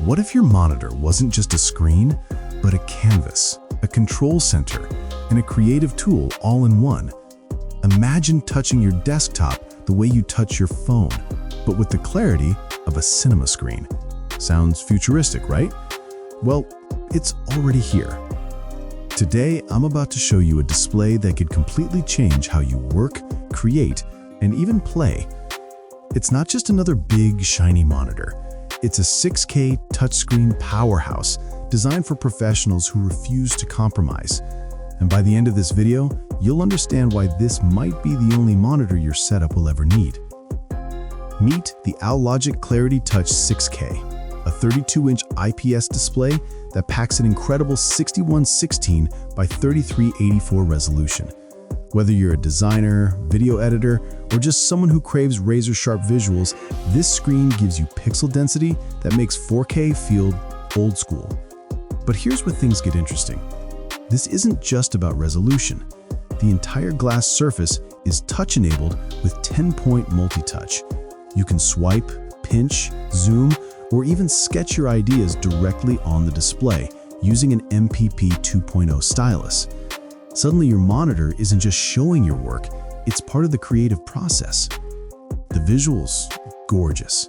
What if your monitor wasn't just a screen, but a canvas, a control center, and a creative tool all in one? Imagine touching your desktop the way you touch your phone, but with the clarity of a cinema screen. Sounds futuristic, right? Well, it's already here. Today, I'm about to show you a display that could completely change how you work, create, and even play. It's not just another big, shiny monitor. It's a 6K touchscreen powerhouse designed for professionals who refuse to compromise. And by the end of this video, you'll understand why this might be the only monitor your setup will ever need. Meet the Alogic Clarity Touch 6K, a 32-inch IPS display that packs an incredible 6116 by 3384 resolution. Whether you're a designer, video editor, or just someone who craves razor-sharp visuals, this screen gives you pixel density that makes 4K feel old school. But here's where things get interesting. This isn't just about resolution. The entire glass surface is touch-enabled with 10-point multi-touch. You can swipe, pinch, zoom, or even sketch your ideas directly on the display using an MPP 2.0 stylus. Suddenly, your monitor isn't just showing your work, it's part of the creative process. The visuals, gorgeous.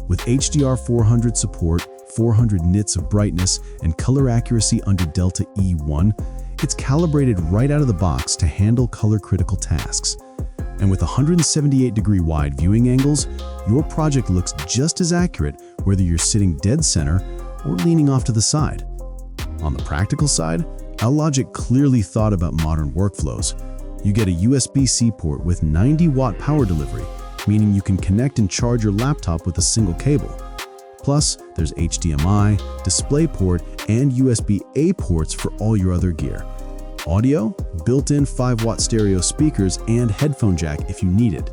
With HDR 400 support, 400 nits of brightness, and color accuracy under Delta E1, it's calibrated right out of the box to handle color-critical tasks. And with 178-degree wide viewing angles, your project looks just as accurate whether you're sitting dead center or leaning off to the side. On the practical side, Alogic clearly thought about modern workflows. You get a USB-C port with 90-watt power delivery, meaning you can connect and charge your laptop with a single cable. Plus, there's HDMI, DisplayPort, and USB-A ports for all your other gear. Audio, built-in 5-watt stereo speakers, and headphone jack if you need it.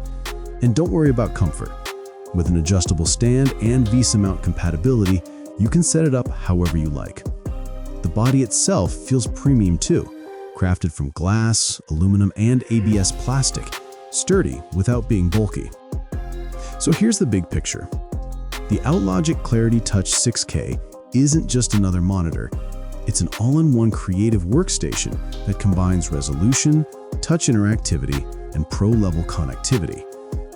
And don't worry about comfort. With an adjustable stand and VESA mount compatibility, you can set it up however you like. The body itself feels premium too, crafted from glass, aluminum, and ABS plastic, sturdy without being bulky. So here's the big picture. The Alogic Clarity Touch 6K isn't just another monitor. It's an all-in-one creative workstation that combines resolution, touch interactivity, and pro-level connectivity.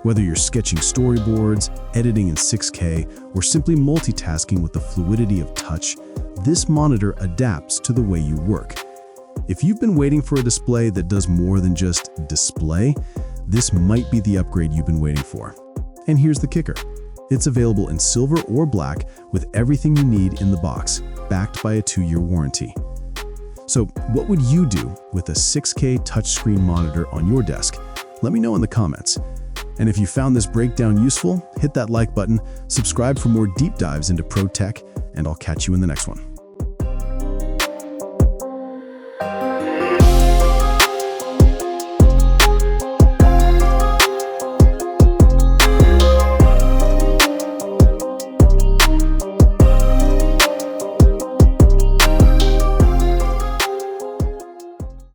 Whether you're sketching storyboards, editing in 6K, or simply multitasking with the fluidity of touch, this monitor adapts to the way you work. If you've been waiting for a display that does more than just display, this might be the upgrade you've been waiting for. And here's the kicker. It's available in silver or black with everything you need in the box, backed by a 2-year warranty. So what would you do with a 6K touchscreen monitor on your desk? Let me know in the comments. And if you found this breakdown useful, hit that like button, subscribe for more deep dives into pro tech, and I'll catch you in the next one.